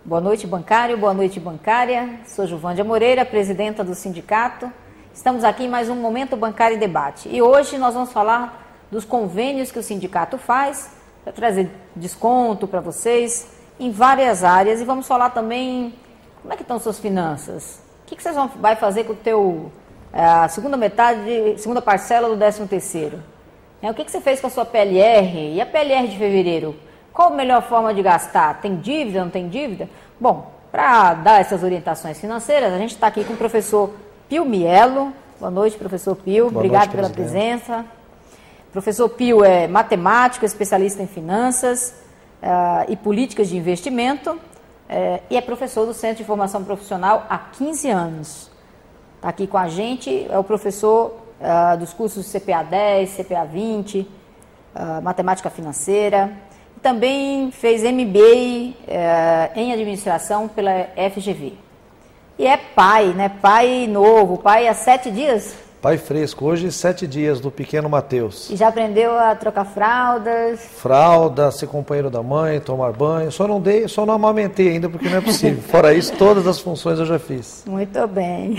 Boa noite, bancário, boa noite, bancária. Sou Juvândia Moreira, presidenta do sindicato. Estamos aqui em mais um Momento Bancário e Debate. E hoje nós vamos falar dos convênios que o sindicato faz para trazer desconto para vocês em várias áreas. E vamos falar também como é que estão suas finanças. O que vocês vão fazer com o teu segunda parcela do 13º? O que você fez com a sua PLR? E a PLR de fevereiro? Qual a melhor forma de gastar? Tem dívida, não tem dívida? Bom, para dar essas orientações financeiras, a gente está aqui com o professor Pio Mielo. Boa noite, professor Pio. Obrigado pela presença. Professor Pio é matemático, especialista em finanças e políticas de investimento e é professor do Centro de Formação Profissional há 15 anos. Está aqui com a gente, é o professor dos cursos CPA 10, CPA 20, matemática financeira. Também fez MBA em administração pela FGV. E é pai, né? Pai novo, pai há 7 dias? Pai fresco, hoje 7 dias do pequeno Matheus. E já aprendeu a trocar fraldas? Fralda, ser companheiro da mãe, tomar banho. Só não amamentei ainda porque não é possível. Fora isso, todas as funções eu já fiz. Muito bem.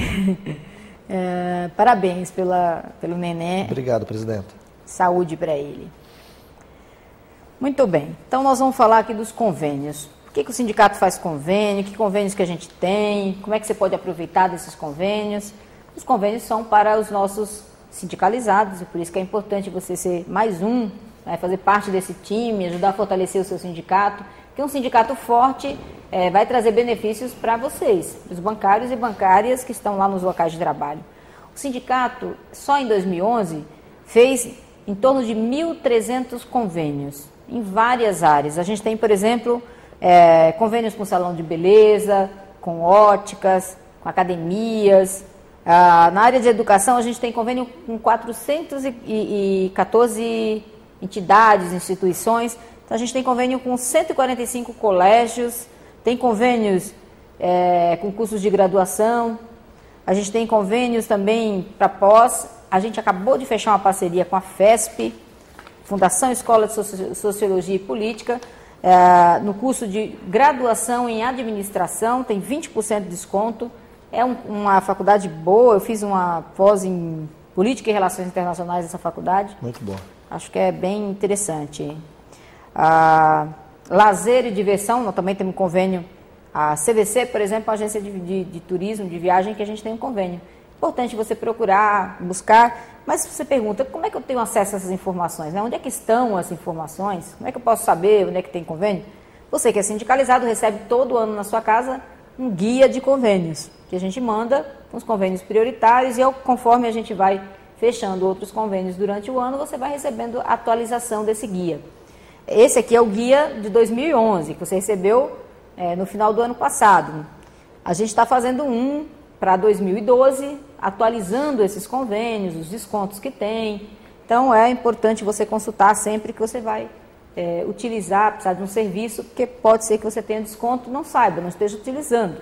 Parabéns pelo neném. Obrigado, presidenta. Saúde para ele. Muito bem, então nós vamos falar aqui dos convênios. Por que o sindicato faz convênio, que convênios que a gente tem, como é que você pode aproveitar desses convênios. Os convênios são para os nossos sindicalizados, e por isso que é importante você ser mais um, né, fazer parte desse time, ajudar a fortalecer o seu sindicato, porque um sindicato forte vai trazer benefícios para vocês, os bancários e bancárias que estão lá nos locais de trabalho. O sindicato, só em 2011, fez em torno de 1.300 convênios, em várias áreas. A gente tem, por exemplo, convênios com salão de beleza, com óticas, com academias. Na área de educação, a gente tem convênio com 414 entidades, instituições. Então, a gente tem convênio com 145 colégios, tem convênios com cursos de graduação, a gente tem convênios também para pós. A gente acabou de fechar uma parceria com a FESP, Fundação Escola de Sociologia e Política, no curso de graduação em administração, tem 20% de desconto, é uma faculdade boa, eu fiz uma pós em Política e Relações Internacionais nessa faculdade. Muito bom. Acho que é bem interessante. Lazer e diversão, nós também temos um convênio, a CVC, por exemplo, a agência de turismo, de viagem, que a gente tem um convênio. Importante você procurar, buscar, mas você pergunta, como é que eu tenho acesso a essas informações? Né? Onde é que estão as informações? Como é que eu posso saber onde é que tem convênio? Você que é sindicalizado recebe todo ano na sua casa um guia de convênios, que a gente manda com os convênios prioritários e conforme a gente vai fechando outros convênios durante o ano, você vai recebendo a atualização desse guia. Esse aqui é o guia de 2011, que você recebeu no final do ano passado. A gente está fazendo um para 2012, atualizando esses convênios, os descontos que tem. Então, é importante você consultar sempre que você vai utilizar, precisar de um serviço, porque pode ser que você tenha desconto, não saiba, não esteja utilizando.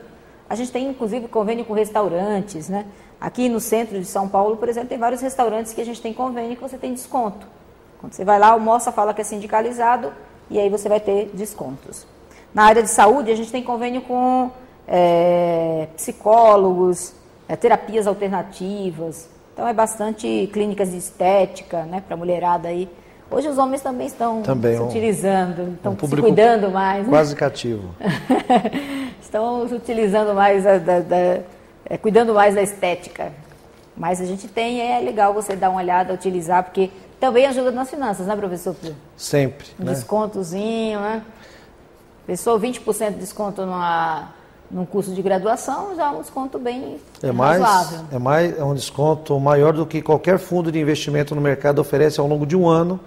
A gente tem, inclusive, convênio com restaurantes, né? Aqui no centro de São Paulo, por exemplo, tem vários restaurantes que a gente tem convênio que você tem desconto. Quando você vai lá, almoça, fala que é sindicalizado, e aí você vai ter descontos. Na área de saúde, a gente tem convênio com psicólogos, terapias alternativas, então é bastante clínicas de estética, né, para a mulherada aí. Hoje os homens também estão se utilizando, estão se cuidando mais. Quase cativo. Estão se utilizando mais, cuidando mais da estética. Mas a gente tem, é legal você dar uma olhada, utilizar, porque também ajuda nas finanças, né, professor Pio? Sempre. Um descontozinho, né? Pessoa, 20% de desconto num curso de graduação, já é um desconto bem razoável. É um desconto maior do que qualquer fundo de investimento no mercado oferece ao longo de um ano.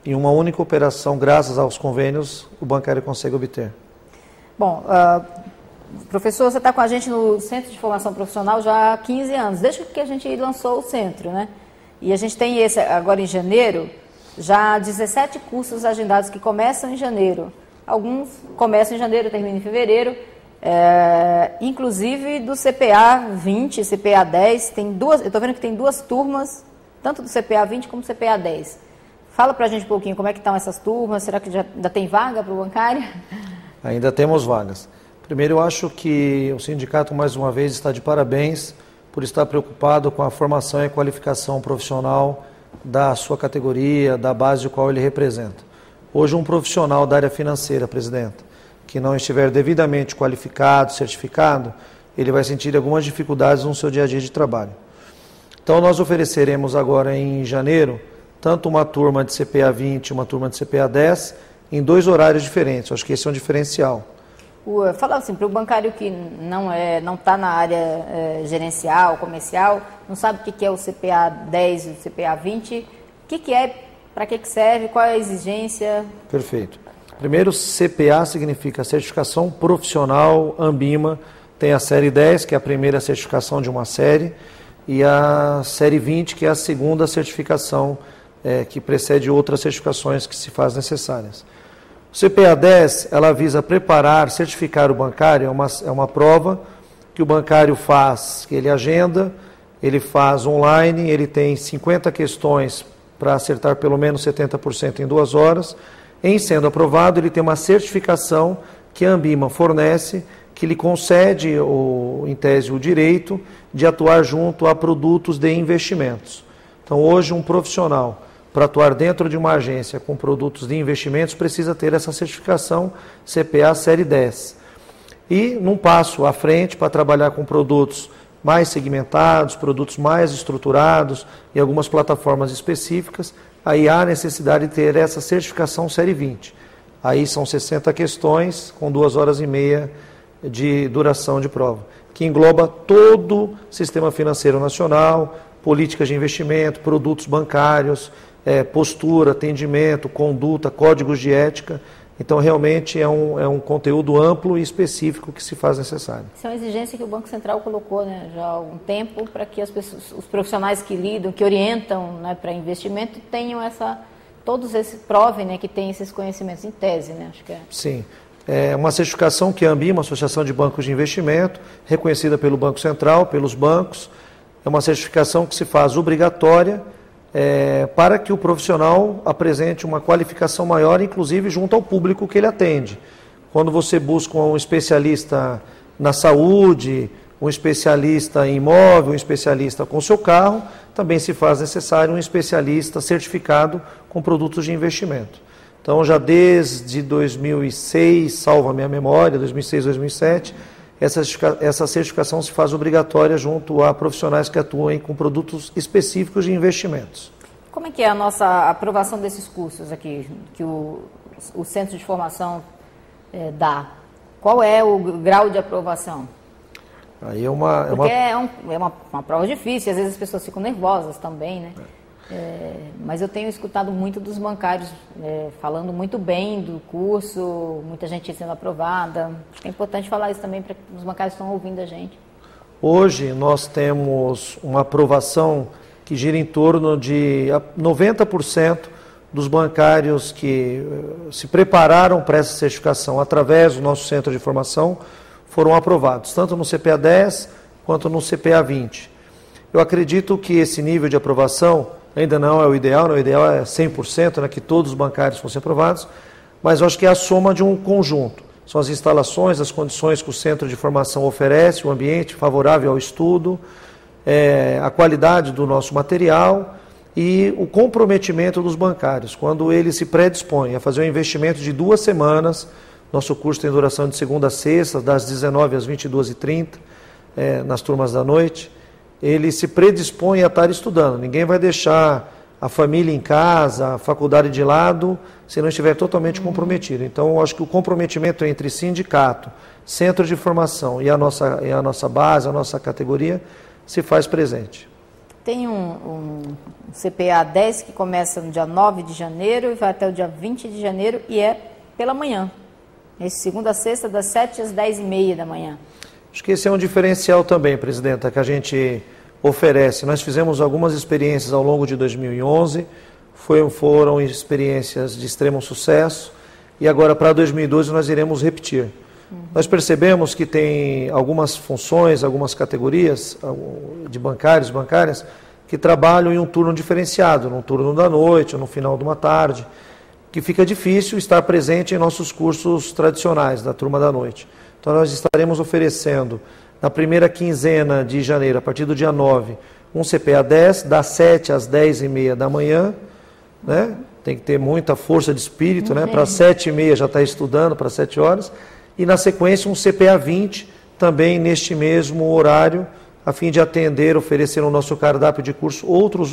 Em uma única operação, graças aos convênios, o bancário consegue obter. Bom, professor, você está com a gente no Centro de Formação Profissional já há 15 anos, desde que a gente lançou o centro, né? E a gente tem esse, agora em janeiro, já 17 cursos agendados que começam em janeiro. Alguns começam em janeiro, terminam em fevereiro. Inclusive do CPA 20, CPA 10, tem duas, eu estou vendo que tem duas turmas, tanto do CPA 20 como do CPA 10. Fala para a gente um pouquinho como é que estão essas turmas, será que já ainda tem vaga para o bancário? Ainda temos vagas. Primeiro, eu acho que o sindicato, mais uma vez, está de parabéns por estar preocupado com a formação e qualificação profissional da sua categoria, da base de qual ele representa. Hoje, um profissional da área financeira, presidente, que não estiver devidamente qualificado, certificado, ele vai sentir algumas dificuldades no seu dia a dia de trabalho. Então, nós ofereceremos agora em janeiro, tanto uma turma de CPA 20 e uma turma de CPA 10, em 2 horários diferentes. Eu acho que esse é um diferencial. Fala assim, para o bancário que não está na área gerencial, comercial, não sabe o que é o CPA 10 e o CPA 20, o que é, para que serve, qual é a exigência? Perfeito. Primeiro, CPA significa Certificação Profissional Ambima, tem a série 10, que é a primeira certificação de uma série, e a série 20, que é a segunda certificação que precede outras certificações que se fazem necessárias. O CPA 10, ela visa preparar, certificar o bancário, é uma prova que o bancário faz, que ele agenda, ele faz online, ele tem 50 questões para acertar pelo menos 70% em 2 horas. Em sendo aprovado, ele tem uma certificação que a Ambima fornece, que lhe concede, em tese, o direito de atuar junto a produtos de investimentos. Então, hoje, um profissional, para atuar dentro de uma agência com produtos de investimentos, precisa ter essa certificação CPA Série 10. E, num passo à frente, para trabalhar com produtos mais segmentados, produtos mais estruturados e algumas plataformas específicas, aí há necessidade de ter essa certificação Série 20. Aí são 60 questões com 2 horas e meia de duração de prova, que engloba todo o sistema financeiro nacional, políticas de investimento, produtos bancários, postura, atendimento, conduta, códigos de ética. Então, realmente é um conteúdo amplo e específico que se faz necessário. Isso é uma exigência que o Banco Central colocou, né, já há algum tempo, para que os profissionais que lidam, que orientam, né, para investimento, tenham provem, né, que têm esses conhecimentos em tese, né, acho que é. Sim. É uma certificação que a Ambima, Associação de Bancos de Investimento, reconhecida pelo Banco Central, pelos bancos, é uma certificação que se faz obrigatória para que o profissional apresente uma qualificação maior, inclusive junto ao público que ele atende. Quando você busca um especialista na saúde, um especialista em imóvel, um especialista com seu carro, também se faz necessário um especialista certificado com produtos de investimento. Então, já desde 2006, salvo a minha memória, 2006, 2007, essa certificação se faz obrigatória junto a profissionais que atuem com produtos específicos de investimentos. Como é que é a nossa aprovação desses cursos aqui, que o Centro de Formação dá? Qual é o grau de aprovação? Aí Porque é uma prova difícil, às vezes as pessoas ficam nervosas também, né? Mas eu tenho escutado muito dos bancários falando muito bem do curso, muita gente sendo aprovada. Acho que é importante falar isso também para os bancários que estão ouvindo a gente. Hoje nós temos uma aprovação que gira em torno de 90% dos bancários que se prepararam para essa certificação através do nosso centro de formação foram aprovados, tanto no CPA 10 quanto no CPA 20. Eu acredito que esse nível de aprovação ainda não é o ideal é 100%, né, que todos os bancários fossem aprovados, mas eu acho que é a soma de um conjunto. São as instalações, as condições que o centro de formação oferece, o ambiente favorável ao estudo, a qualidade do nosso material e o comprometimento dos bancários. Quando eles se predispõem a fazer um investimento de 2 semanas, nosso curso tem duração de segunda a sexta, das 19 às 22h30, nas turmas da noite, ele se predispõe a estar estudando. Ninguém vai deixar a família em casa, a faculdade de lado, se não estiver totalmente comprometido. Então, eu acho que o comprometimento entre sindicato, centro de formação e a nossa base, a nossa categoria, se faz presente. Tem um CPA 10 que começa no dia 9 de janeiro e vai até o dia 20 de janeiro e é pela manhã. Esse segunda a sexta, das 7 às 10h30 da manhã. Acho que esse é um diferencial também, presidenta, que a gente oferece. Nós fizemos algumas experiências ao longo de 2011, foram experiências de extremo sucesso, e agora para 2012 nós iremos repetir. Nós percebemos que tem algumas funções, algumas categorias de bancários, bancárias, que trabalham em um turno diferenciado, num turno da noite ou no final de uma tarde, que fica difícil estar presente em nossos cursos tradicionais, da turma da noite. Então nós estaremos oferecendo, na primeira quinzena de janeiro, a partir do dia 9, um CPA 10, das 7 às 10h30 da manhã, né? Tem que ter muita força de espírito, né? Para 7h30 já está estudando, para 7 horas. E na sequência um CPA 20, também neste mesmo horário, a fim de atender, oferecer no nosso cardápio de curso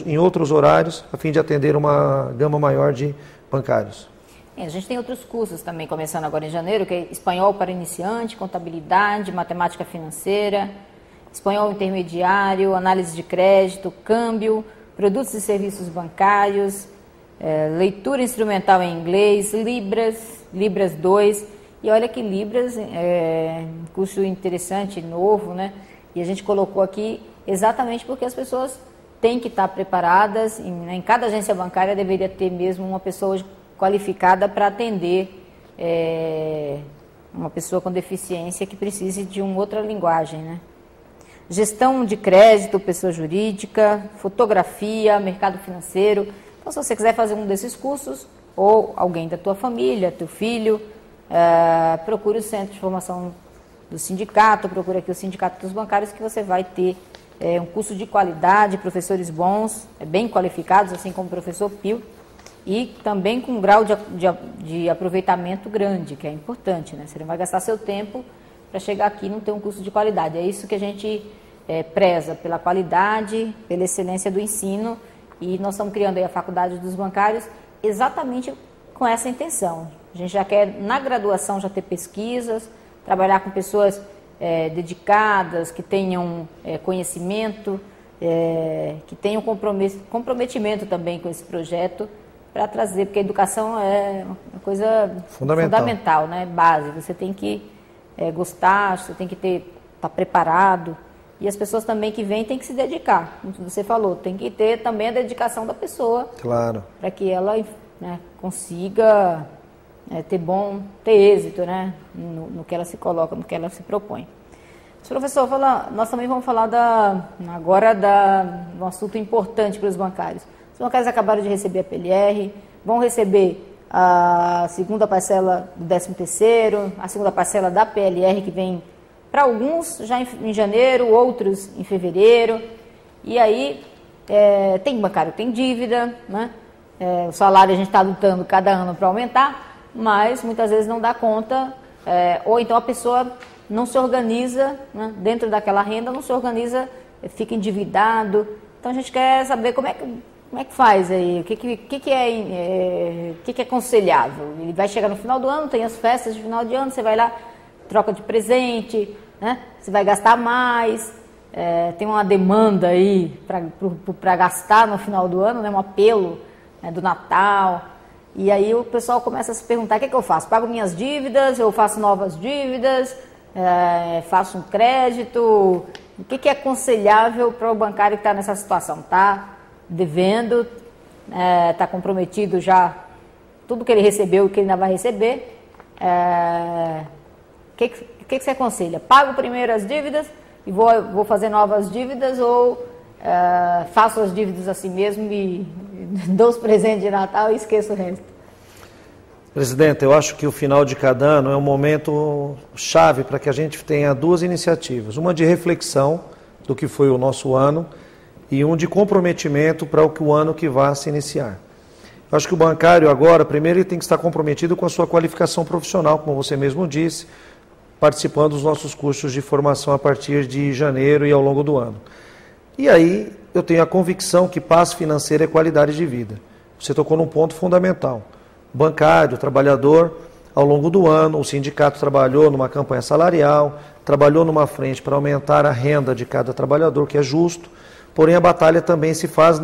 em outros horários, a fim de atender uma gama maior de bancários. A gente tem outros cursos também, começando agora em janeiro, que é espanhol para iniciante, contabilidade, matemática financeira, espanhol intermediário, análise de crédito, câmbio, produtos e serviços bancários, leitura instrumental em inglês, Libras 2, e olha que Libras é um curso interessante, novo, né? E a gente colocou aqui exatamente porque as pessoas têm que estar preparadas, em cada agência bancária deveria ter mesmo uma pessoa qualificada para atender uma pessoa com deficiência que precise de uma outra linguagem, né? Gestão de crédito, pessoa jurídica, fotografia, mercado financeiro. Então, se você quiser fazer um desses cursos, ou alguém da tua família, teu filho, procure o Centro de Formação do Sindicato, procure aqui o Sindicato dos Bancários, que você vai ter um curso de qualidade, professores bons, bem qualificados, assim como o professor Pio, e também com um grau de aproveitamento grande, que é importante, né? Você não vai gastar seu tempo para chegar aqui e não ter um curso de qualidade. É isso que a gente preza, pela qualidade, pela excelência do ensino, e nós estamos criando aí a Faculdade dos Bancários exatamente com essa intenção. A gente já quer, na graduação, já ter pesquisas, trabalhar com pessoas dedicadas, que tenham conhecimento, que tenham comprometimento também com esse projeto, para trazer, porque a educação é uma coisa fundamental, né? Base. Você tem que gostar, você tem que estar preparado. E as pessoas também que vêm têm que se dedicar, como você falou, tem que ter também a dedicação da pessoa. Claro. Para que ela consiga ter êxito, né? No que ela se coloca, no que ela se propõe. Mas, professor, nós também vamos falar agora de um assunto importante para os bancários. Os bancários acabaram de receber a PLR, vão receber a segunda parcela do 13º, a segunda parcela da PLR, que vem para alguns já em janeiro, outros em fevereiro. E aí tem bancário que tem dívida, né? O salário a gente está lutando cada ano para aumentar, mas muitas vezes não dá conta, ou então a pessoa não se organiza, né? Dentro daquela renda, não se organiza, fica endividado. Então a gente quer saber como é que faz aí, o que é aconselhável. Ele vai chegar no final do ano, tem as festas de final de ano, você vai lá, troca de presente, né? Você vai gastar mais, tem uma demanda aí para gastar no final do ano, né? Um apelo, né, do Natal, e aí o pessoal começa a se perguntar: o que eu faço? Pago minhas dívidas, eu faço novas dívidas, faço um crédito? O que é aconselhável para o bancário que está nessa situação? Está devendo, está comprometido já tudo que ele recebeu e que ele ainda vai receber. O que você aconselha? Pago primeiro as dívidas e vou fazer novas dívidas, ou faço as dívidas assim mesmo e dou os presentes de Natal e esqueço o resto? Presidente, eu acho que o final de cada ano é um momento chave para que a gente tenha duas iniciativas. Uma de reflexão do que foi o nosso ano e um de comprometimento para o ano que vai se iniciar. Eu acho que o bancário agora, primeiro, ele tem que estar comprometido com a sua qualificação profissional, como você mesmo disse, participando dos nossos cursos de formação a partir de janeiro e ao longo do ano. E aí eu tenho a convicção que paz financeira é qualidade de vida. Você tocou num ponto fundamental. O bancário, o trabalhador, ao longo do ano, o sindicato trabalhou numa campanha salarial, trabalhou numa frente para aumentar a renda de cada trabalhador, que é justo, porém a batalha também se faz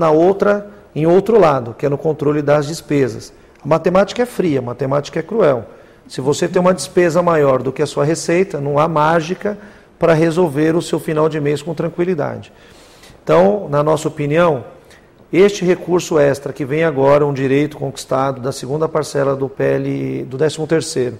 em outro lado, que é no controle das despesas. A matemática é fria, a matemática é cruel. Se você tem uma despesa maior do que a sua receita, não há mágica para resolver o seu final de mês com tranquilidade. Então, na nossa opinião, este recurso extra que vem agora, um direito conquistado da segunda parcela do PL do 13º,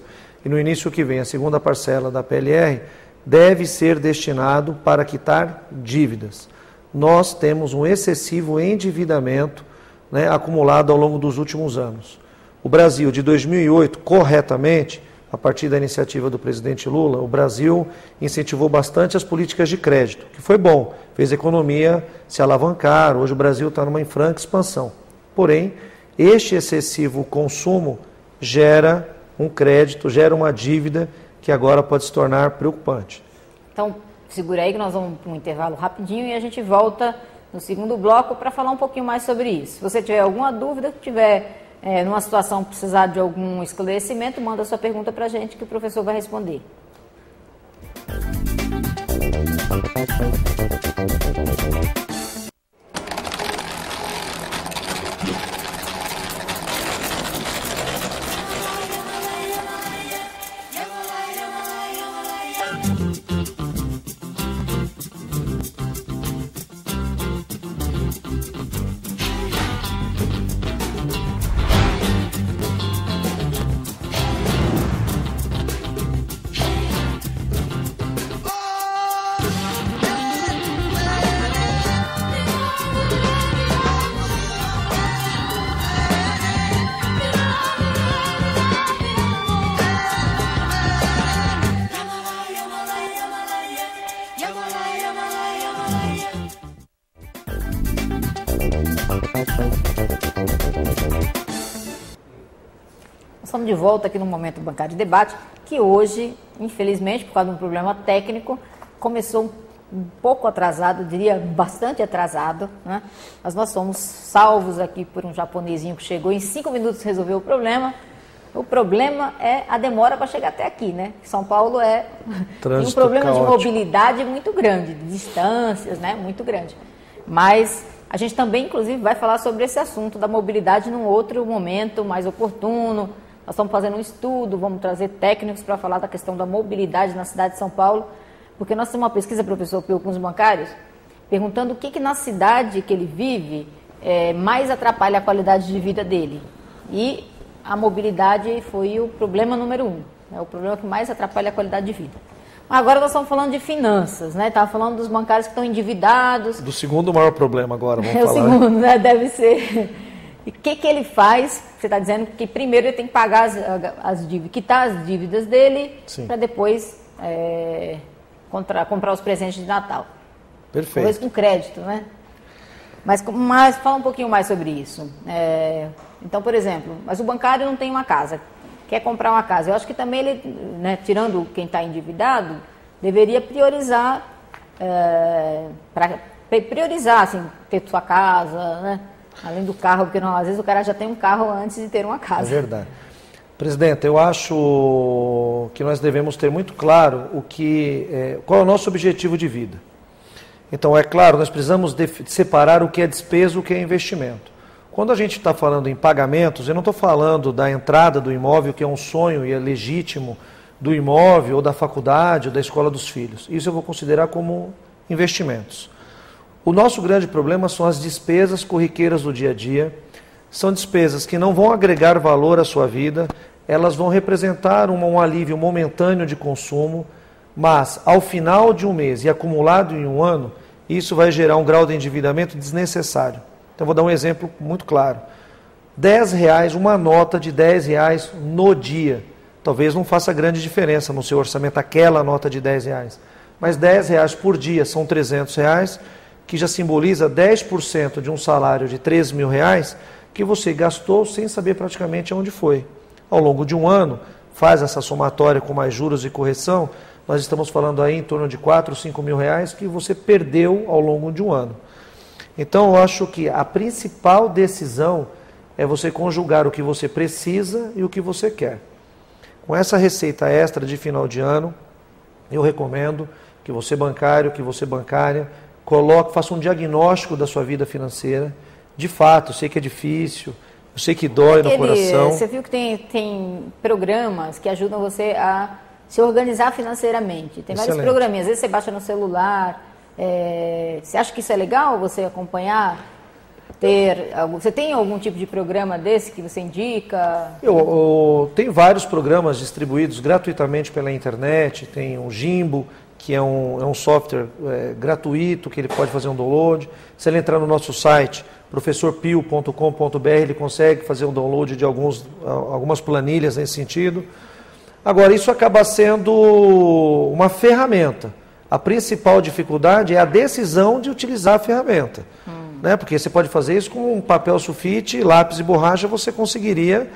e no início que vem a segunda parcela da PLR, deve ser destinado para quitar dívidas. Nós temos um excessivo endividamento, né, acumulado ao longo dos últimos anos. O Brasil, de 2008, corretamente, a partir da iniciativa do presidente Lula, o Brasil incentivou bastante as políticas de crédito, que foi bom, fez a economia se alavancar, hoje o Brasil está numa franca expansão. Porém, este excessivo consumo gera um crédito, gera uma dívida que agora pode se tornar preocupante. Então, segura aí que nós vamos para um intervalo rapidinho e a gente volta no segundo bloco para falar um pouquinho mais sobre isso. Se você tiver alguma dúvida, tiver numa situação precisar de algum esclarecimento, manda sua pergunta para a gente que o professor vai responder. Estamos de volta aqui no Momento Bancário de Debate, que hoje, infelizmente, por causa de um problema técnico, começou um pouco atrasado, eu diria bastante atrasado, né? Mas nós somos salvos aqui por um japonesinho que chegou em 5 minutos resolveu o problema. O problema é a demora para chegar até aqui, né? São Paulo tem um problema caótico de mobilidade muito grande, de distâncias, né? Muito grande. Mas a gente também, inclusive, vai falar sobre esse assunto da mobilidade num outro momento mais oportuno. Nós estamos fazendo um estudo, vamos trazer técnicos para falar da questão da mobilidade na cidade de São Paulo, porque nós temos uma pesquisa, professor Pio, com os bancários, perguntando o que na cidade que ele vive mais atrapalha a qualidade de vida dele. E a mobilidade foi o problema número 1, é o problema que mais atrapalha a qualidade de vida. Agora nós estamos falando de finanças, né? Estava falando dos bancários que estão endividados. Do segundo maior problema agora, vamos falar. O segundo, né? Deve ser. E o que ele faz? Você está dizendo que primeiro ele tem que pagar as dívidas, quitar as dívidas dele, para depois comprar os presentes de Natal. Perfeito. Talvez com crédito, né? Mas fala um pouquinho mais sobre isso. Então, por exemplo, mas o bancário não tem uma casa, quer comprar uma casa. Eu acho que também ele, né, tirando quem está endividado, deveria priorizar, assim, ter sua casa, né? Além do carro, porque às vezes o cara já tem um carro antes de ter uma casa. É verdade. Presidente, eu acho que nós devemos ter muito claro qual é o nosso objetivo de vida. Então, é claro, nós precisamos separar o que é despesa e o que é investimento. Quando a gente está falando em pagamentos, eu não estou falando da entrada do imóvel, que é um sonho e é legítimo, do imóvel, ou da faculdade, ou da escola dos filhos. Isso eu vou considerar como investimentos. O nosso grande problema são as despesas corriqueiras do dia a dia. São despesas que não vão agregar valor à sua vida, elas vão representar um alívio momentâneo de consumo, mas ao final de um mês e acumulado em um ano, isso vai gerar um grau de endividamento desnecessário. Então, vou dar um exemplo muito claro. R$10, uma nota de R$10 no dia. Talvez não faça grande diferença no seu orçamento aquela nota de R$10. Mas R$10 por dia são R$300, que já simboliza 10% de um salário de R$3.000 que você gastou sem saber praticamente aonde foi. Ao longo de um ano, faz essa somatória com mais juros e correção, nós estamos falando aí em torno de R$4.000, R$5.000 que você perdeu ao longo de um ano. Então, eu acho que a principal decisão é você conjugar o que você precisa e o que você quer. Com essa receita extra de final de ano, eu recomendo que você bancário, que você bancária, faça um diagnóstico da sua vida financeira. De fato, eu sei que é difícil, eu sei que dói no coração. Você viu que tem programas que ajudam você a se organizar financeiramente. Tem vários programinhas, às vezes você baixa no celular. Você acha que isso é legal, você acompanhar? Você tem algum tipo de programa desse que você indica? Tem vários programas distribuídos gratuitamente pela internet. Tem o Jimbo, que é um software gratuito, que ele pode fazer um download. Se ele entrar no nosso site, professorpio.com.br, ele consegue fazer um download de algumas planilhas nesse sentido. Agora, isso acaba sendo uma ferramenta. A principal dificuldade é a decisão de utilizar a ferramenta. Né? Porque você pode fazer isso com um papel sulfite, lápis e borracha, você conseguiria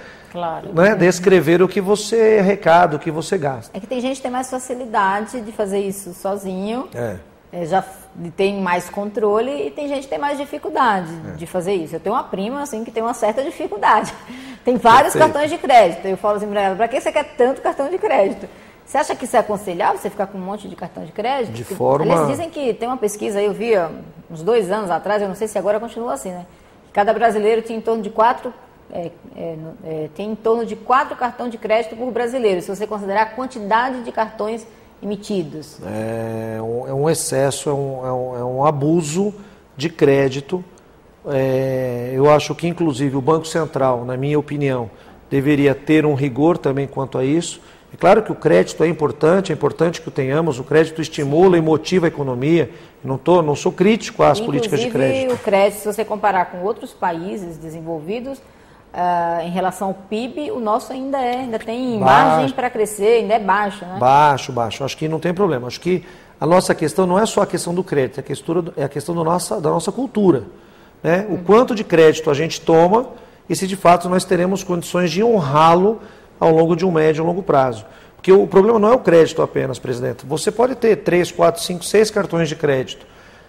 descrever o que você arrecada, o que você gasta. É que tem gente que tem mais facilidade de fazer isso sozinho, já tem mais controle, e tem gente que tem mais dificuldade de fazer isso. Eu tenho uma prima assim, que tem uma certa dificuldade. Tem vários cartões de crédito. Eu falo assim para ela, para que você quer tanto cartão de crédito? Você acha que isso é aconselhável, você ficar com um monte de cartão de crédito? De forma... Aliás, dizem que tem uma pesquisa, eu vi uns 2 anos atrás, eu não sei se agora continua assim, né? Cada brasileiro tem em torno de 4 cartões de crédito por brasileiro, se você considerar a quantidade de cartões emitidos. É um excesso, é um abuso de crédito. Eu acho que, inclusive, o Banco Central, na minha opinião, deveria ter um rigor também quanto a isso. É claro que o crédito é importante que o tenhamos, o crédito estimula e motiva a economia. Não sou crítico às políticas de crédito. Inclusive, o crédito, se você comparar com outros países desenvolvidos, em relação ao PIB, o nosso ainda tem margem para crescer, ainda é baixo, né? Baixo. Acho que não tem problema. Acho que a nossa questão não é só a questão do crédito, é a questão da nossa cultura. Né? O quanto de crédito a gente toma e se de fato nós teremos condições de honrá-lo ao longo de um médio e longo prazo. Porque o problema não é o crédito apenas, presidente. Você pode ter 3, 4, 5, 6 cartões de crédito.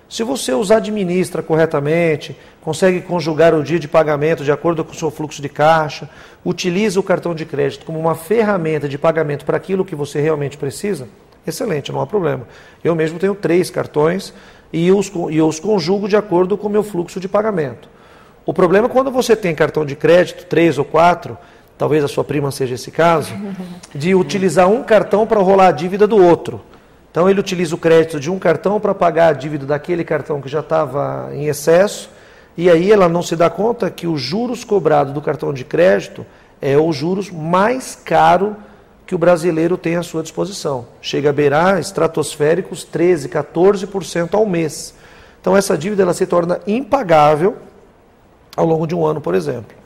Se você os administra corretamente, consegue conjugar o dia de pagamento de acordo com o seu fluxo de caixa, utiliza o cartão de crédito como uma ferramenta de pagamento para aquilo que você realmente precisa, excelente, não há problema. Eu mesmo tenho 3 cartões e os conjugo de acordo com o meu fluxo de pagamento. O problema é quando você tem cartão de crédito, 3 ou 4, talvez a sua prima seja esse caso, de utilizar um cartão para rolar a dívida do outro. Então ele utiliza o crédito de um cartão para pagar a dívida daquele cartão que já estava em excesso, e aí ela não se dá conta que os juros cobrados do cartão de crédito é o juros mais caro que o brasileiro tem à sua disposição. Chega a beirar estratosféricos 13%, 14% ao mês. Então essa dívida ela se torna impagável ao longo de um ano, por exemplo.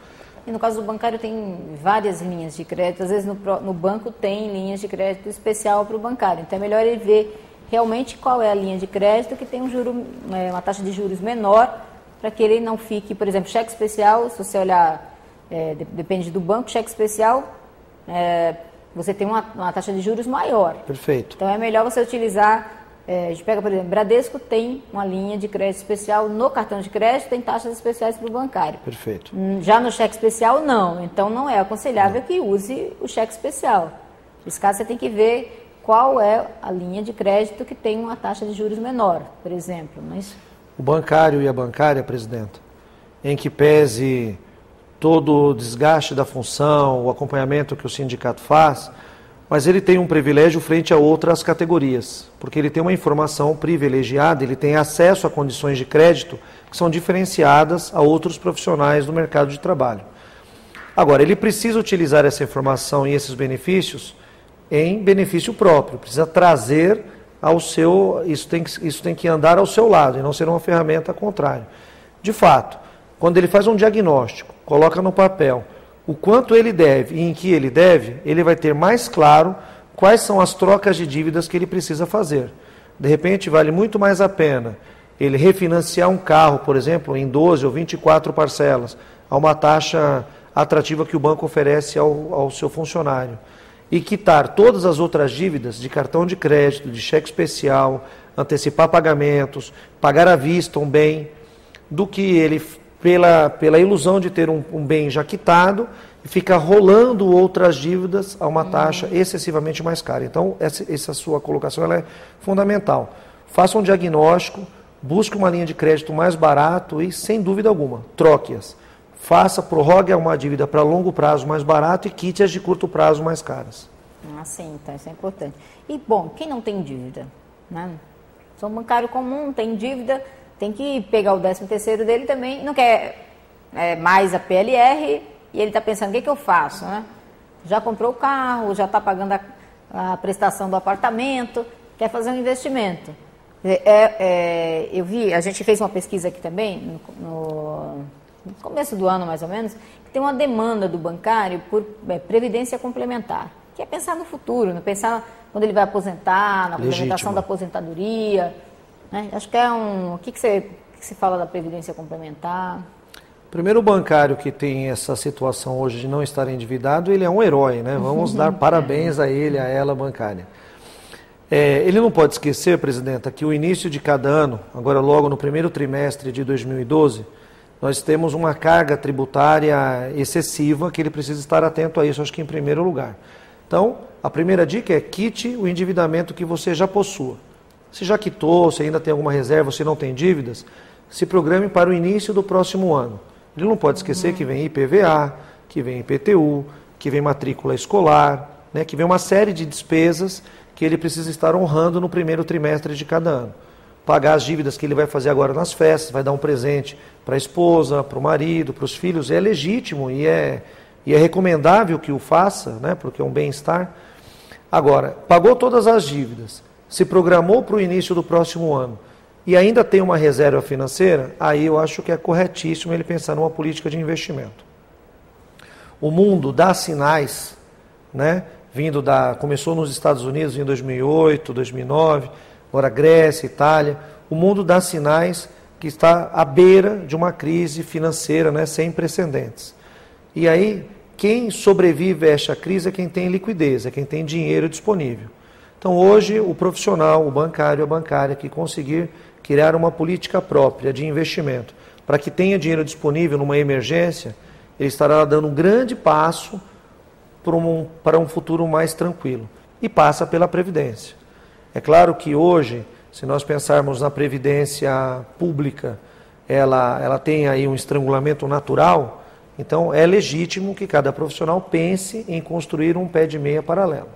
E no caso do bancário tem várias linhas de crédito, às vezes no banco tem linhas de crédito especial para o bancário, então é melhor ele ver realmente qual é a linha de crédito que tem uma taxa de juros menor, para que ele não fique, por exemplo, cheque especial, se você olhar, depende do banco, cheque especial, você tem uma taxa de juros maior. Perfeito. Então é melhor você utilizar, a gente pega, por exemplo, Bradesco tem uma linha de crédito especial, no cartão de crédito tem taxas especiais para o bancário. Perfeito. Já no cheque especial, não. Então não é aconselhável que use o cheque especial. Nesse caso, você tem que ver qual é a linha de crédito que tem uma taxa de juros menor, por exemplo. Mas... O bancário e a bancária, presidente, em que pese todo o desgaste da função, o acompanhamento que o sindicato faz, mas ele tem um privilégio frente a outras categorias, porque ele tem uma informação privilegiada, ele tem acesso a condições de crédito que são diferenciadas a outros profissionais do mercado de trabalho. Agora, ele precisa utilizar essa informação e esses benefícios em benefício próprio, precisa trazer ao seu... Isso tem que andar ao seu lado e não ser uma ferramenta contrária. De fato, quando ele faz um diagnóstico, coloca no papel o quanto ele deve e em que ele deve, ele vai ter mais claro quais são as trocas de dívidas que ele precisa fazer. De repente, vale muito mais a pena ele refinanciar um carro, por exemplo, em 12 ou 24 parcelas, a uma taxa atrativa que o banco oferece ao seu funcionário. E quitar todas as outras dívidas de cartão de crédito, de cheque especial, antecipar pagamentos, pagar à vista um bem, do que ele... Pela ilusão de ter um bem já quitado e ficar rolando outras dívidas a uma taxa excessivamente mais cara. Então, essa sua colocação ela é fundamental. Faça um diagnóstico, busque uma linha de crédito mais barato e, sem dúvida alguma, troque-as. Prorrogue uma dívida para longo prazo mais barato e quite as de curto prazo mais caras. Sim, então isso é importante. E, bom, quem não tem dívida, né? Sou um bancário comum, tem dívida... tem que pegar o 13º dele também, não quer mais a PLR, e ele está pensando, o que eu faço, né? Já comprou o carro, já está pagando a prestação do apartamento, quer fazer um investimento. Eu vi, a gente fez uma pesquisa aqui também, no começo do ano mais ou menos, que tem uma demanda do bancário por previdência complementar, que é pensar no futuro, não pensar quando ele vai aposentar, na complementação da aposentadoria, né? Acho que o que você fala da previdência complementar? Primeiro, o bancário que tem essa situação hoje de não estar endividado, ele é um herói, né? Vamos dar parabéns a ele, a ela bancária. Ele não pode esquecer, presidenta, que o início de cada ano, agora logo no primeiro trimestre de 2012, nós temos uma carga tributária excessiva que ele precisa estar atento a isso, acho que em primeiro lugar. Então, a primeira dica é quite o endividamento que você já possua. Se já quitou, se ainda tem alguma reserva, se não tem dívidas, se programe para o início do próximo ano. Ele não pode esquecer que vem IPVA, que vem IPTU, que vem matrícula escolar, né, que vem uma série de despesas que ele precisa estar honrando no primeiro trimestre de cada ano. Pagar as dívidas que ele vai fazer agora nas festas, vai dar um presente para a esposa, para o marido, para os filhos, é legítimo e é recomendável que o faça, né, porque é um bem-estar. Agora, pagou todas as dívidas, se programou para o início do próximo ano e ainda tem uma reserva financeira, aí eu acho que é corretíssimo ele pensar numa política de investimento. O mundo dá sinais, né, começou nos Estados Unidos em 2008, 2009, agora Grécia, Itália, o mundo dá sinais que está à beira de uma crise financeira, né, sem precedentes. E aí, quem sobrevive a esta crise é quem tem liquidez, é quem tem dinheiro disponível. Então hoje, o profissional, o bancário, a bancária que conseguir criar uma política própria de investimento para que tenha dinheiro disponível numa emergência, ele estará dando um grande passo para um futuro mais tranquilo. E passa pela Previdência. É claro que hoje, se nós pensarmos na Previdência pública, ela tem aí um estrangulamento natural, então é legítimo que cada profissional pense em construir um pé de meia paralelo.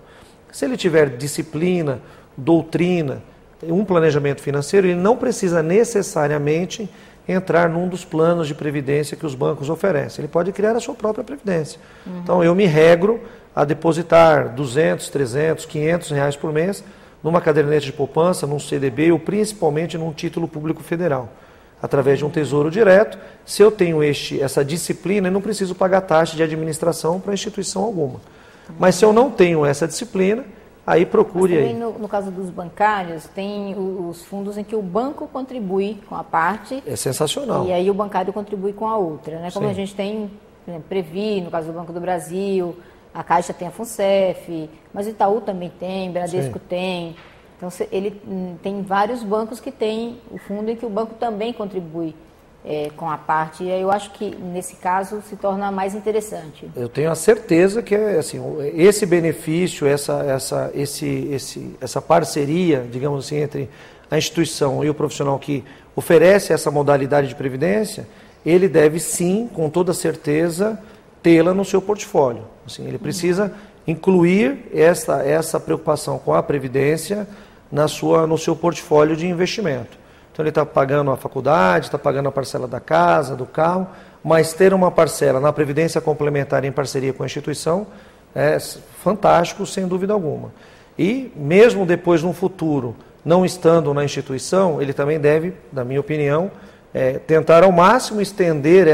Se ele tiver disciplina, doutrina, um planejamento financeiro, ele não precisa necessariamente entrar num dos planos de previdência que os bancos oferecem. Ele pode criar a sua própria previdência. Então, eu me regro a depositar 200, 300, 500 reais por mês numa caderneta de poupança, num CDB ou principalmente num título público federal, através de um tesouro direto. Se eu tenho essa disciplina, eu não preciso pagar taxa de administração para instituição alguma. Mas se eu não tenho essa disciplina, aí procure. Mas também no caso dos bancários, tem os fundos em que o banco contribui com a parte. É sensacional. E aí o bancário contribui com a outra, né? Como Sim. a gente tem, por exemplo, Previ, no caso do Banco do Brasil, a Caixa tem a FUNCEF, mas o Itaú também tem, Bradesco Sim. tem. Então ele tem vários bancos que tem o fundo em que o banco também contribui com a parte, e eu acho que nesse caso se torna mais interessante. Eu tenho a certeza que assim, esse benefício, essa parceria, digamos assim, entre a instituição e o profissional que oferece essa modalidade de previdência, ele deve sim, com toda certeza, tê-la no seu portfólio. Assim, ele precisa incluir essa preocupação com a previdência no seu portfólio de investimento. Então ele está pagando a faculdade, está pagando a parcela da casa, do carro, mas ter uma parcela na previdência complementar em parceria com a instituição é fantástico, sem dúvida alguma. E mesmo depois, no futuro, não estando na instituição, ele também deve, na minha opinião, tentar ao máximo estender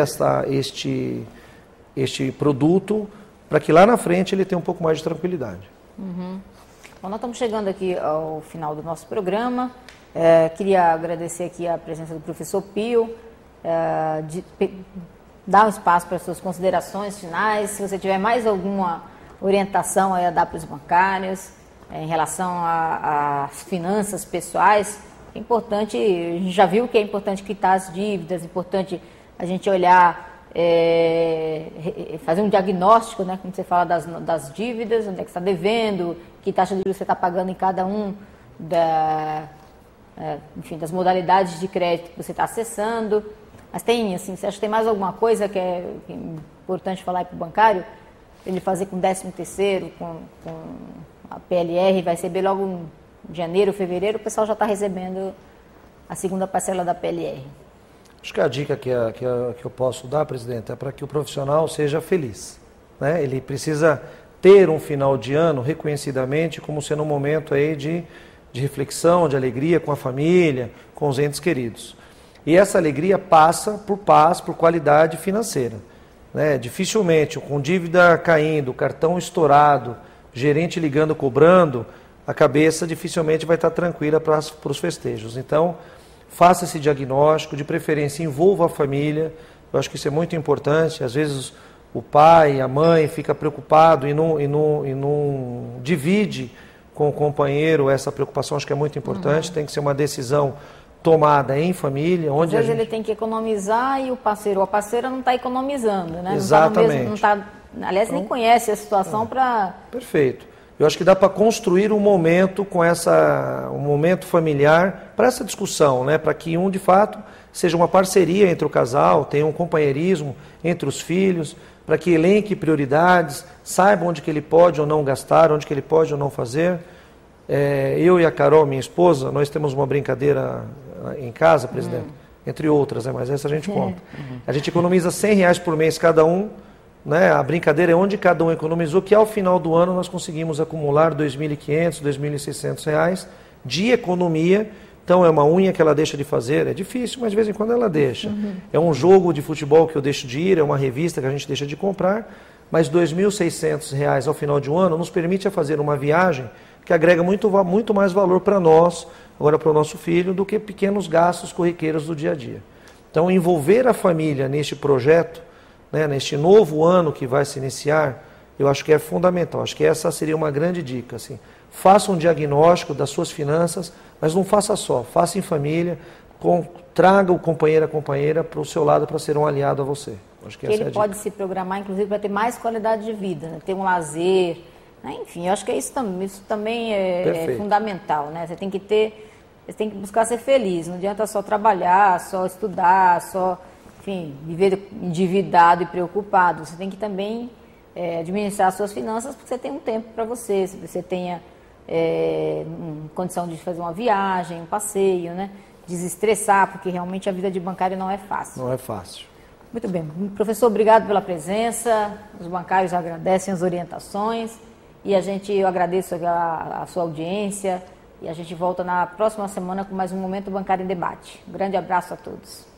este produto para que lá na frente ele tenha um pouco mais de tranquilidade. Bom, nós estamos chegando aqui ao final do nosso programa. Queria agradecer aqui a presença do professor Pio, dar um espaço para as suas considerações finais. Se você tiver mais alguma orientação a dar para os bancários em relação às finanças pessoais, é importante, a gente já viu que é importante quitar as dívidas, é importante a gente olhar, fazer um diagnóstico, né, como você fala das dívidas, onde é que você está devendo, que taxa de juros você está pagando em cada um das modalidades de crédito que você está acessando. Mas tem, assim, você acha que tem mais alguma coisa que é importante falar para o bancário? Ele fazer com 13º, com a PLR, vai receber logo em janeiro, fevereiro, o pessoal já está recebendo a segunda parcela da PLR? Acho que a dica que eu posso dar, presidente, é para que o profissional seja feliz, né? Ele precisa ter um final de ano reconhecidamente como sendo um momento aí de reflexão, de alegria com a família, com os entes queridos. E essa alegria passa por paz, por qualidade financeira, né? Dificilmente, com dívida caindo, cartão estourado, gerente ligando, cobrando, a cabeça dificilmente vai estar tranquila para os festejos. Então, faça esse diagnóstico, de preferência envolva a família, eu acho que isso é muito importante. Às vezes o pai, a mãe fica preocupado e não divide com o companheiro essa preocupação, acho que é muito importante, tem que ser uma decisão tomada em família. Onde às vezes ele tem que economizar e o parceiro ou a parceira não está economizando, né? Exatamente. Aliás, nem conhece a situação para... Perfeito. Eu acho que dá para construir um momento com um momento familiar para essa discussão, né? Para que de fato seja uma parceria entre o casal, tenha um companheirismo entre os filhos, para que elenque prioridades, saiba onde que ele pode ou não gastar, onde que ele pode ou não fazer. Eu e a Carol, minha esposa, nós temos uma brincadeira em casa, presidente, entre outras, né? Mas essa a gente conta. A gente economiza R$100 por mês cada um, né? A brincadeira é onde cada um economizou, que ao final do ano nós conseguimos acumular R$2.500, R$2.600 de economia. Então é uma unha que ela deixa de fazer, é difícil, mas de vez em quando ela deixa. É um jogo de futebol que eu deixo de ir, é uma revista que a gente deixa de comprar, mas R$2.600 ao final de um ano nos permite fazer uma viagem que agrega muito mais valor para nós, agora para o nosso filho, do que pequenos gastos corriqueiros do dia a dia. Então envolver a família neste projeto, né, neste novo ano que vai se iniciar, eu acho que é fundamental. Acho que essa seria uma grande dica. Assim. Faça um diagnóstico das suas finanças, mas não faça só, faça em família, traga o companheiro, a companheira para o seu lado para ser um aliado a você. Acho que essa ele é a pode dica. Se programar, inclusive, para ter mais qualidade de vida, né? Ter um lazer, né? Enfim, eu acho que isso também é fundamental, né? Você tem que buscar ser feliz, não adianta só trabalhar, só estudar, só, enfim, viver endividado e preocupado. Você tem que também administrar as suas finanças, porque você tem um tempo para você, se você tenha condição de fazer uma viagem, um passeio, né? Desestressar, porque realmente a vida de bancário não é fácil. Não é fácil. Muito bem. Professor, obrigado pela presença. Os bancários agradecem as orientações e eu agradeço a sua audiência e a gente volta na próxima semana com mais um Momento Bancário em Debate. Um grande abraço a todos.